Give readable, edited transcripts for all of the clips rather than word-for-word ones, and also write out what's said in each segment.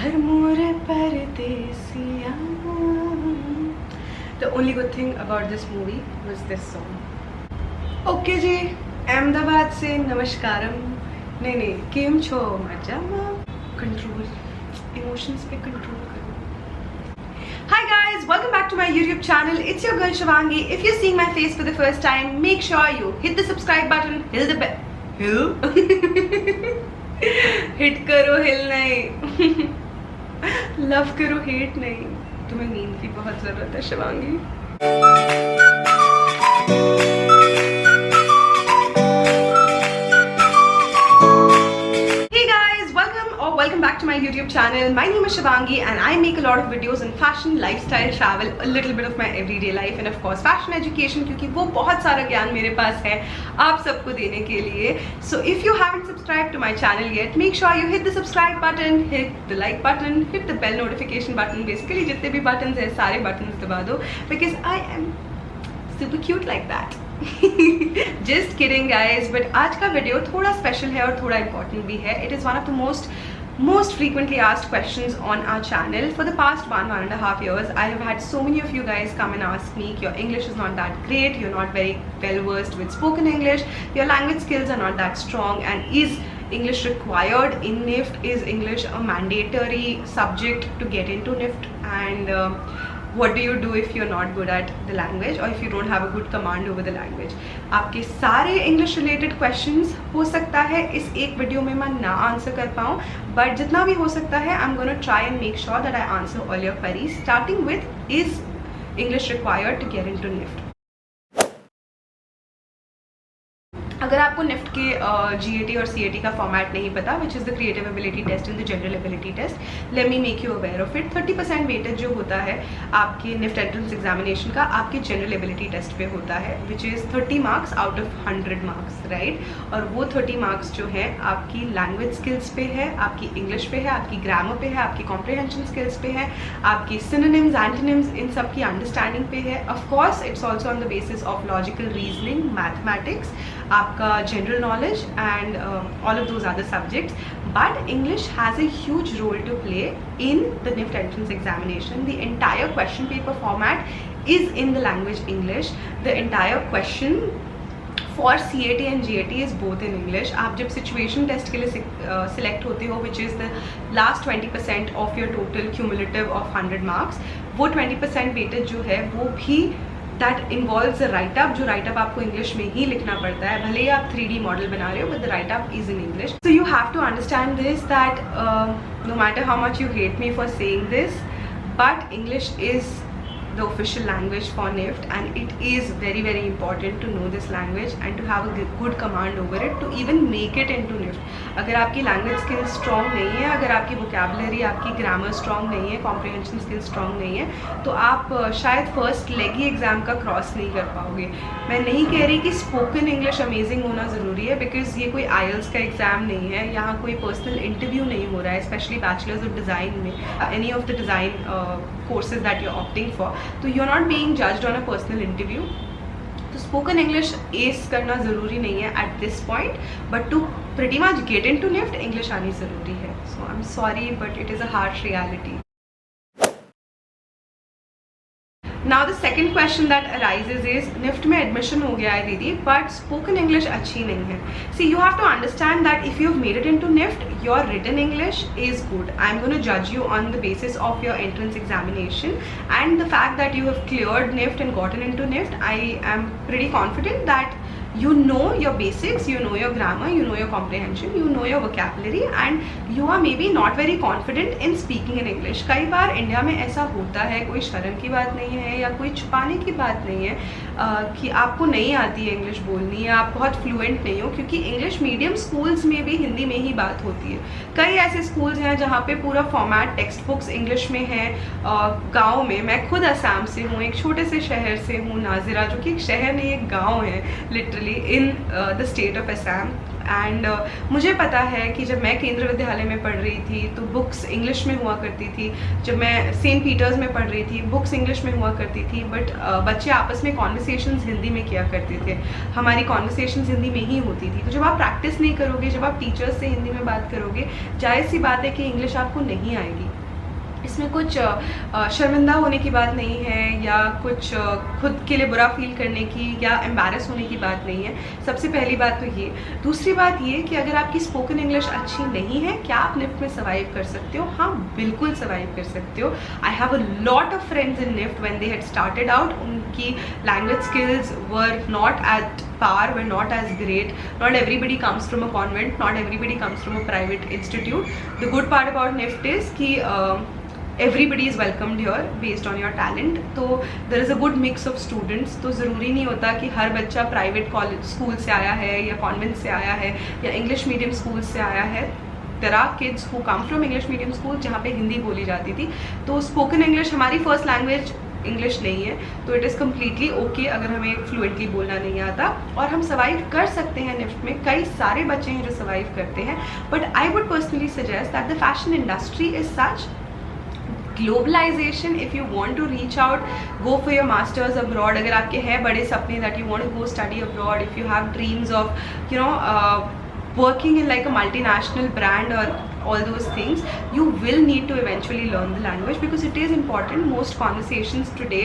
घर मोरे परदेसिया. The only good thing about this movie was this song. Okay ji, Ahmedabad से नमस्कारम. नहीं केम छो मजामा. कंट्रोल इमोशंस पे कंट्रोल करो. Hi guys, welcome back to my YouTube channel. It's your girl Shivangi. If you're seeing my face for the first time, make sure you hit the subscribe button, hit the bell. Hit करो, हिल नहीं. Love करो, hate नहीं. तुम्हें नींद की बहुत जरूरत है Shivangi. Welcome back to my YouTube channel. My name is Shivangi and I make a lot of videos in fashion, lifestyle, travel, a little bit of my everyday life and of course fashion education, क्योंकि वो बहुत सारा ज्ञान मेरे पास है आप सबको देने के लिए. So if you haven't subscribed to my channel yet, make sure you hit the subscribe button, hit the like button, hit the bell notification button. Basically जितने भी buttons हैं सारे buttons दबा दो because I am super cute like that. Just kidding guys, but आज का video थोड़ा special है और थोड़ा इम्पोर्टेंट भी है. It is one of the most frequently asked questions on our channel. For the past one and a half years, I have had so many of you guys come and ask me, your English is not that great, you're not very well versed with spoken English, your language skills are not that strong, and is English required in NIFT? Is English a mandatory subject to get into NIFT? And what do you do if you're not good at the language or if you don't have a good command over the language? आपके सारे English related questions हो सकता है इस एक video में मैं ना आंसर कर पाऊँ, but जितना भी हो सकता है I'm gonna try and make sure that I answer all your queries, starting with, is English required to get into NIFT? अगर आपको निफ्ट के GAT और CAT का फॉर्मेट नहीं पता, which is the creative ability test and the general ability test, let me make you aware of it. 30% weightage जो होता है आपके निफ्ट एंट्रेंस एग्जामिनेशन का आपके जनरल एबिलिटी टेस्ट पे होता है, which is 30 marks out of 100 marks, right. और वो 30 मार्क्स जो है आपकी लैंग्वेज स्किल्स पे है, आपकी इंग्लिश पे है, आपकी ग्रामर पे है, आपकी कॉम्प्रिहेंशन स्किल्स पे है, आपकी सिनोनिम्स, एंटोनिम्स, इन सब की अंडरस्टैंडिंग पे है. Of course it's also on the basis of logical reasoning, mathematics, आपका general knowledge and all of those other subjects. But English has a huge role to play in the NIFT entrance examination. The entire question paper format is in the language English. The entire question for CAT and GAT is both in English. आप जब situation test के लिए select होते हो, which is the last 20% of your total cumulative of 100 marks, वो 20% weightage जो है वो भी that involves a write-up, जो write-up आपको इंग्लिश में ही लिखना पड़ता है, भले ही आप 3D मॉडल बना रहे हो, but the write-up is in English. So you have to understand this, that no matter how much you hate me for saying this, but English is the official language for NIFT and it is very important to know this language and to have a good command over it to even make it into NIFT. अगर आपकी language skills strong नहीं है, अगर आपकी vocabulary, आपकी grammar strong नहीं है, comprehension skills strong नहीं है, तो आप शायद फर्स्ट लेग ही एग्ज़ाम का क्रॉस नहीं कर पाओगे. मैं नहीं कह रही कि स्पोकन इंग्लिश अमेजिंग होना ज़रूरी है, बिकॉज ये कोई IELTS का एग्ज़ाम नहीं है, यहाँ कोई पर्सनल इंटरव्यू नहीं हो रहा है, स्पेशली बैचलर्स ऑफ डिज़ाइन में, any of the design courses that you're opting for, so you're not being judged on a personal interview. तो spoken English ace करना ज़रूरी नहीं है at this point, but to pretty much get into NIFT, English आनी ज़रूरी है. So I'm sorry, but it is a harsh reality. Now the second question that arises is, NIFT में admission हो गया है दीदी, but spoken English अच्छी नहीं है. See, you have to understand that if you've made it into NIFT, your written English is good. I'm going to judge you on the basis of your entrance examination and the fact that you have cleared NIFT and gotten into NIFT. I am pretty confident that you know your basics, you know your grammar, you know your comprehension, you know your vocabulary and you are maybe not very confident in speaking in English. कई बार India में ऐसा होता है, कोई शर्म की बात नहीं है या कोई छुपाने की बात नहीं है कि आपको नहीं आती है इंग्लिश बोलनी या आप बहुत फ्लुएंट नहीं हो, क्योंकि इंग्लिश मीडियम स्कूल्स में भी हिंदी में ही बात होती है. कई ऐसे स्कूल्स हैं जहाँ पे पूरा फॉर्मेट टेक्स्ट बुक्स इंग्लिश में है. गाँव में, मैं खुद असम से हूँ, एक छोटे से शहर से हूँ, नाजिरा, जो कि एक शहर नहीं एक गाँव है literally in the state of Assam. And मुझे पता है कि जब मैं केंद्र विद्यालय में पढ़ रही थी तो बुक्स इंग्लिश में हुआ करती थी, जब मैं सेंट पीटर्स में पढ़ रही थी बुक्स इंग्लिश में हुआ करती थी, बट बच्चे आपस में कॉन्वर्सेशंस हिंदी में किया करते थे, हमारी कॉन्वर्सेशंस हिंदी में ही होती थी। तो जब आप प्रैक्टिस नहीं करोगे, जब आप टीचर्स से हिंदी में बात करोगे, जाहिर सी बात है कि इंग्लिश आपको नहीं आएगी। इसमें कुछ शर्मिंदा होने की बात नहीं है या कुछ खुद के लिए बुरा फील करने की या एम्बैरस होने की बात नहीं है। सबसे पहली बात तो ये। दूसरी बात ये कि अगर आपकी स्पोकन इंग्लिश अच्छी नहीं है, क्या आप निफ्ट में सर्वाइव कर सकते हो? हाँ, बिल्कुल सर्वाइव कर सकते हो। I have a lot of friends in NIFT when they had started out, उनकी language skills were not at par, were not as great. Not everybody comes from a convent, not everybody comes from a private institute. The good part about NIFT is कि everybody is welcomed here based on your talent. तो there is a good mix of students. तो ज़रूरी नहीं होता कि हर बच्चा private college school से आया है या कॉन्वेंट से आया है या इंग्लिश मीडियम स्कूल से आया है। There are kids who come from English medium school जहाँ पे हिंदी बोली जाती थी। तो स्पोकन इंग्लिश हमारी फर्स्ट लैंग्वेज इंग्लिश नहीं है, तो इट इज़ कम्प्लीटली ओके अगर हमें फ्लुएंटली बोलना नहीं आता, और हम सर्वाइव कर सकते हैं निफ्ट में। कई सारे बच्चे हैं जो सर्वाइव करते हैं, but I would personally suggest that the fashion industry is such globalization. If you want to reach out, go for your masters abroad. अगर आपके हैं बड़े सपने that you want to go study abroad, if you have dreams of working in like a multinational brand or all those things, you will need to eventually learn the language because it is important. Most conversations today,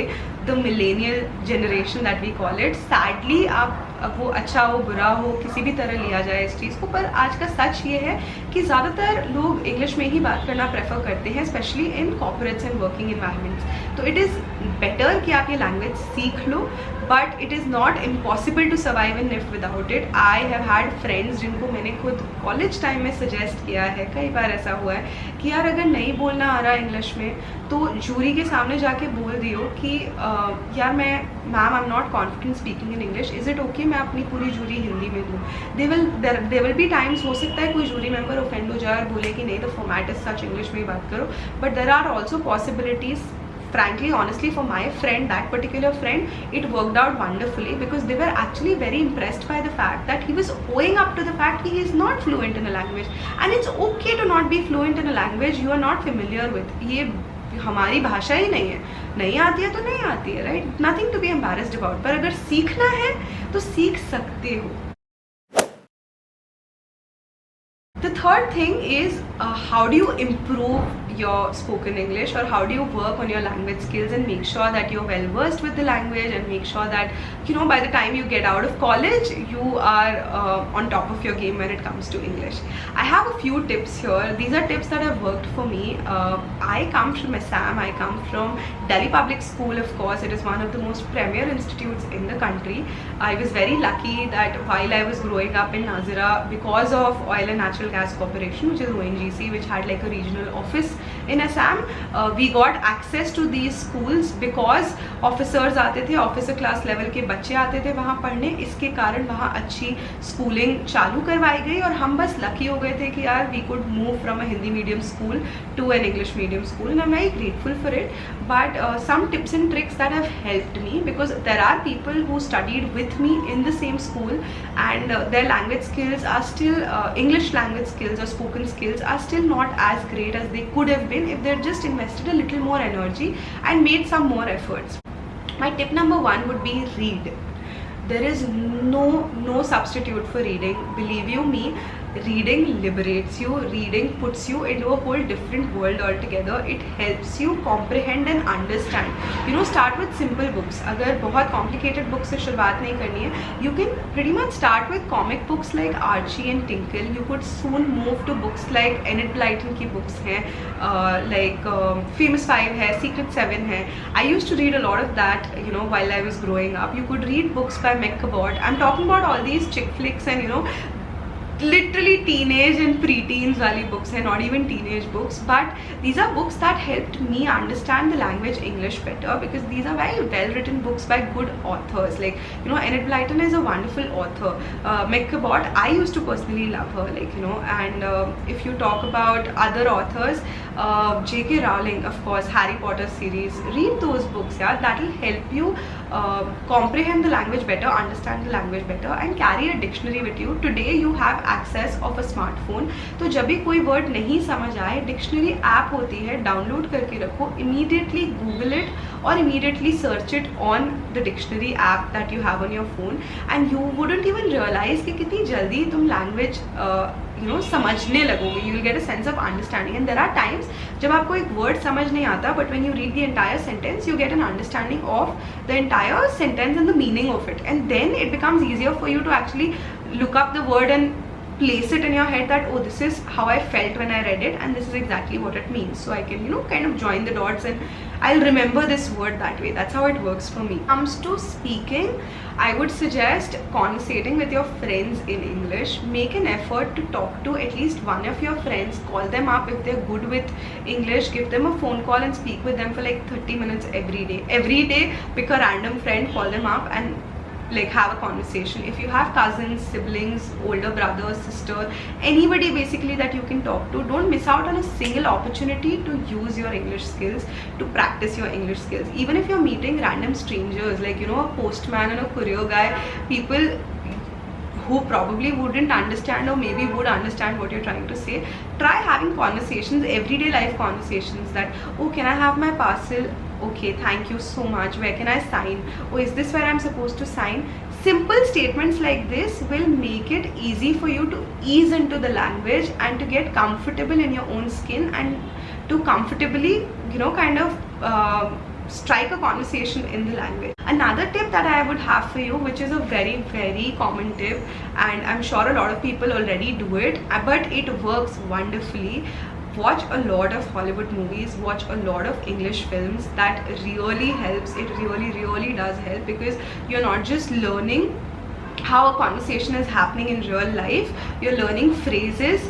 the millennial generation that we call it, sadly आप वो अच्छा हो बुरा हो किसी भी तरह लिया जाए इस चीज़ को, पर आज का सच ये है कि ज़्यादातर लोग इंग्लिश में ही बात करना प्रेफर करते हैं, specially in corporates and working environments. तो इट इज़ बेटर कि आप ये लैंग्वेज सीख लो, but it is not impossible to survive in NIFT without it. I have had friends जिनको मैंने खुद कॉलेज टाइम में सजेस्ट किया है, कई बार ऐसा हुआ है कि यार अगर नहीं बोलना आ रहा इंग्लिश में तो जूरी के सामने जाके बोल दियो कि यार ma'am I am not confident speaking in English, is it okay मैं अपनी पूरी जूरी हिंदी में दूँ। दे विल बी टाइम्स, हो सकता है कोई जूरी मेंबर ऑफेंड हो जाए और बोले कि नहीं the format is such, English में ही बात करो, but there are also possibilities. Frankly, honestly, for my friend, that particular friend, it worked out wonderfully because they were actually very impressed by the fact that he was owing up to the fact he is not fluent in a language, and it's okay to not be fluent in a language you are not familiar with. ये हमारी भाषा ही नहीं है, नहीं आती है तो नहीं आती है, right? Nothing to be embarrassed about. पर अगर सीखना है तो सीख सकते हो। The third thing is how do you improve your spoken English, or how do you work on your language skills and make sure that you're well versed with the language and make sure that by the time you get out of college you are on top of your game when it comes to English. I have a few tips here. These are tips that have worked for me. I come from Assam. I come from Delhi Public School, of course. It is one of the most premier institutes in the country. I was very lucky that while I was growing up in Nazira, because of Oil and Natural Gas Corporation, which is ONGC, which had like a regional office in Assam, we got access to these schools because officers आते थे, officer class level के बच्चे आते थे वहाँ पढ़ने। इसके कारण वहाँ अच्छी schooling चालू करवाई गई और हम बस lucky हो गए थे कि यार we could move from a Hindi medium school to an English medium school, and I'm very grateful for it. But some tips and tricks that have helped me, because there are people who studied with me in the same school and their language skills are still English language skills or spoken skills are still not as great as they could have been if they're just invested a little more energy and made some more efforts. My tip number one would be read. There is no substitute for reading. Believe you me, reading liberates you. Reading puts you into a whole different world altogether. It helps you comprehend and understand. Start with simple books. अगर बहुत complicated books से शुरुआत नहीं करनी है, you can pretty much start with comic books like Archie and Tinkle. You could soon move to books like Enid Blyton की books हैं, like Famous Five है, Secret Seven है. I used to read a lot of that, while I was growing up. You could read books by Meg Cabot. I'm talking about all these chick flicks and literally teenage and preteens wali books हैं, not even teenage books, but these are books that helped me understand the language English better, because these are very well written books by good authors. Like Enid Blyton is a wonderful author. Meg Cabot, I used to personally love her, and if you talk about other authors, J.K. Rowling, of course, Harry Potter series. Read those books, yeah. That will help you comprehend the language better, understand the language better, and carry a dictionary with you. Today you have access of a smartphone. तो जब भी कोई word नहीं समझ आए, dictionary app होती है, download करके रखो, immediately Google it or immediately search it on the dictionary app that you have on your phone, and you wouldn't even realize कि कितनी जल्दी तुम language समझने लगोगे. You will get a sense of understanding. And there are times जब आपको एक word समझ नहीं आता, but when you read the entire sentence, you get an understanding of the entire sentence and the meaning of it, and then it becomes easier for you to actually look up the word and place it in your head that, oh, this is how I felt when I read it, and this is exactly what it means. So I can kind of join the dots and I'll remember this word that way. That's how it works for me. Comes to speaking, I would suggest conversating with your friends in English. Make an effort to talk to at least one of your friends. Call them up if they're good with English. Give them a phone call and speak with them for like 30 minutes every day. Every day, pick a random friend, call them up and like have a conversation. If you have cousins, siblings, older brother, sister, anybody basically that you can talk to, don't miss out on a single opportunity to use your English skills, to practice your English skills. Even if you're meeting random strangers, like a postman and a courier guy, people who probably wouldn't understand or maybe would understand what you're trying to say, try having conversations, everyday life conversations, that, oh, can I have my parcel? Okay, thank you so much. Where can I sign? Oh, is this where I'm supposed to sign? Simple statements like this will make it easy for you to ease into the language and to get comfortable in your own skin and to comfortably, strike a conversation in the language. Another tip that I would have for you, which is a very, very common tip, and I'm sure a lot of people already do it, but it works wonderfully. Watch a lot of Hollywood movies, watch a lot of English films. That really helps. It really, really does help, because you're not just learning how a conversation is happening in real life, you're learning phrases,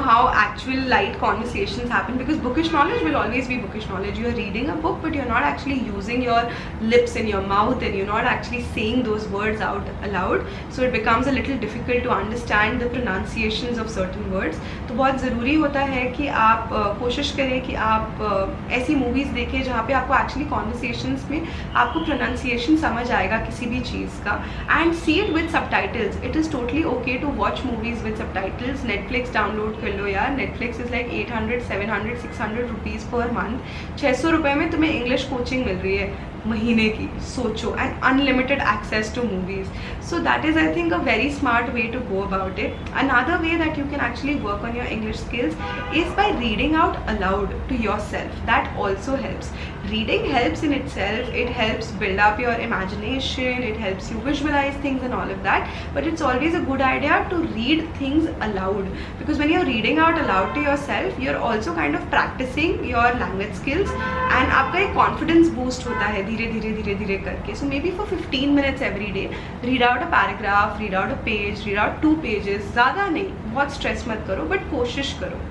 how actual light conversations happen, because bookish knowledge will always be bookish knowledge. You're reading a book, but you're not actually using your lips in your mouth, and you're not actually saying those words out aloud, so it becomes a little difficult to understand the pronunciations of certain words. तो बहुत ज़रूरी होता है कि आप कोशिश करें कि आप ऐसी मूवीज़ देखें जहाँ पे आपको एक्चुअली कॉन्वर्सेशंस में आपको प्रोनाउंसिएशन समझ आएगा किसी भी चीज़ का, and see it with subtitles. It is totally okay to watch movies with subtitles. Netflix download कर लो यार. Netflix is like 800, 700, 600 rupees per month. 600 रुपये में तुम्हें इंग्लिश कोचिंग मिल रही है महीने की. सोचो, and unlimited access to movies. So that is, I think, a very smart way to go about it. Another way that you can actually work on your English skills is by reading out aloud to yourself. That also helps. Reading helps in itself. It helps build up your imagination, it helps you visualize things and all of that, but it's always a good idea to read things aloud, because when you're reading out aloud to yourself, you're also kind of practicing your language skills, and आपका एक confidence boost होता है धीरे धीरे धीरे धीरे करके. So maybe for 15 minutes every day, read out a paragraph, read out a page, read out 2 pages. ज़्यादा नहीं, बहुत stress मत करो, but कोशिश करो.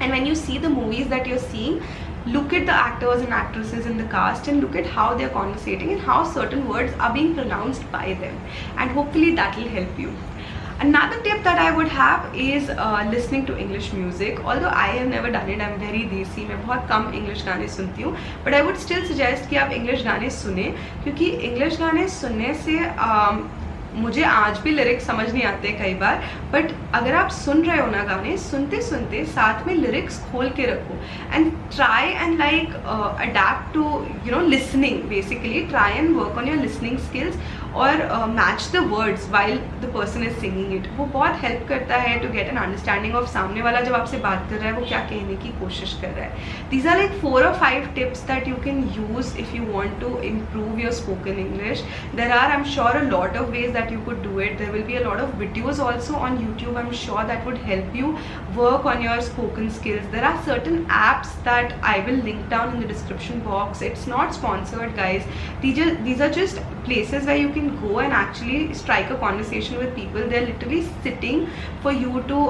And when you see the movies that you're seeing, look at the actors and actresses in the cast and look at how they're conversating and how certain words are being pronounced by them, and hopefully that will help you. Another tip that I would have is listening to English music. Although I have never done it, I'm very desi, मैं बहुत कम English गाने सुनती हूँ, but I would still suggest कि आप English गाने सुने, क्योंकि English गाने सुनने से मुझे आज भी लिरिक्स समझ नहीं आते कई बार, बट अगर आप सुन रहे हो ना गाने, सुनते सुनते साथ में लिरिक्स खोल के रखो and try and like adapt to listening. Basically try and work on your listening skills और match the words while the person is singing it. वो बहुत हेल्प करता है to get an understanding of सामने वाला जब आपसे बात कर रहा है वो क्या कहने की कोशिश कर रहा है. These are like 4 or 5 tips that you can use if you want to improve your spoken English. There are, I'm sure, a lot of ways that you could do it. There will be a lot of videos also on YouTube, I'm sure, that would help you work on your spoken skills. There are certain apps that I will link down in the description box. It's not sponsored, guys. These are just places where you can go and actually strike a conversation with people. They're literally sitting for you to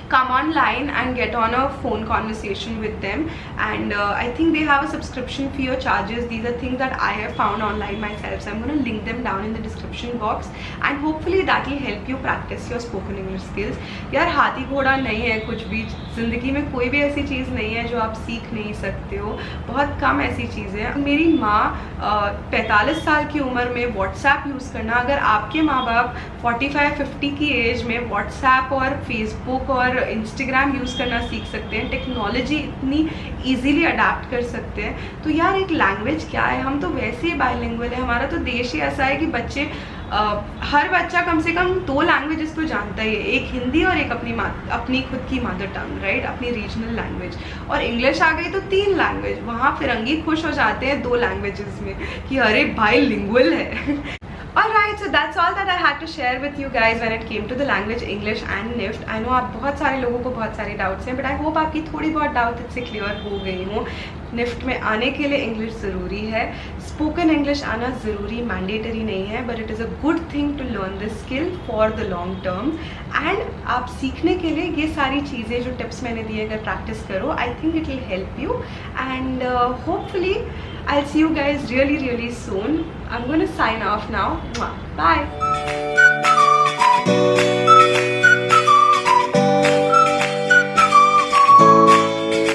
come online and get on a phone conversation with them. And I think they have a subscription fee or charges. These are things that I have found online myself, so I'm going to link them down in the description box, and hopefully that will help you practice your spoken English skills. यार हाथी घोड़ा नहीं है कुछ भी, ज़िंदगी में कोई भी ऐसी चीज़ नहीं है जो आप सीख नहीं सकते हो, बहुत कम ऐसी चीज़ें हैं. मेरी माँ 45 साल की उम्र में व्हाट्सएप यूज़ करना, अगर आपके माँ बाप 45-50 की एज में व्हाट्सएप और फेसबुक और इंस्टाग्राम यूज़ करना सीख सकते हैं, टेक्नोलॉजी इतनी ईजीली अडाप्ट कर सकते हैं, तो यार एक लैंग्वेज क्या है. हम तो वैसे ही बायलिंगुअल है. हमारा तो देश ही ऐसा है कि बच्चे हर बच्चा कम से कम 2 लैंग्वेजेस तो जानता ही है, एक हिंदी और एक अपनी खुद की मदर टंग, राइट, अपनी रीजनल लैंग्वेज. और इंग्लिश आ गई तो 3 लैंग्वेज. वहाँ फिरंगी खुश हो जाते हैं 2 लैंग्वेजेस में कि अरे बाइलिंगुअल है. Alright, so that's all that I had to share with you guys when it came to the language English and NIFT. I know आप बहुत सारे लोगों को बहुत सारे डाउट्स हैं, बट आई होप आपकी थोड़ी बहुत डाउट इससे क्लियर हो गई हूँ. निफ्ट में आने के लिए इंग्लिश ज़रूरी है, स्पोकन इंग्लिश आना ज़रूरी मैंडेटरी नहीं है, but it is a good thing to learn this skill for the long term. And आप सीखने के लिए ये सारी चीज़ें जो टिप्स मैंने दिए अगर प्रैक्टिस करो, I think it will help you. And hopefully I'll see you guys really soon. I'm going to sign off now. Bye.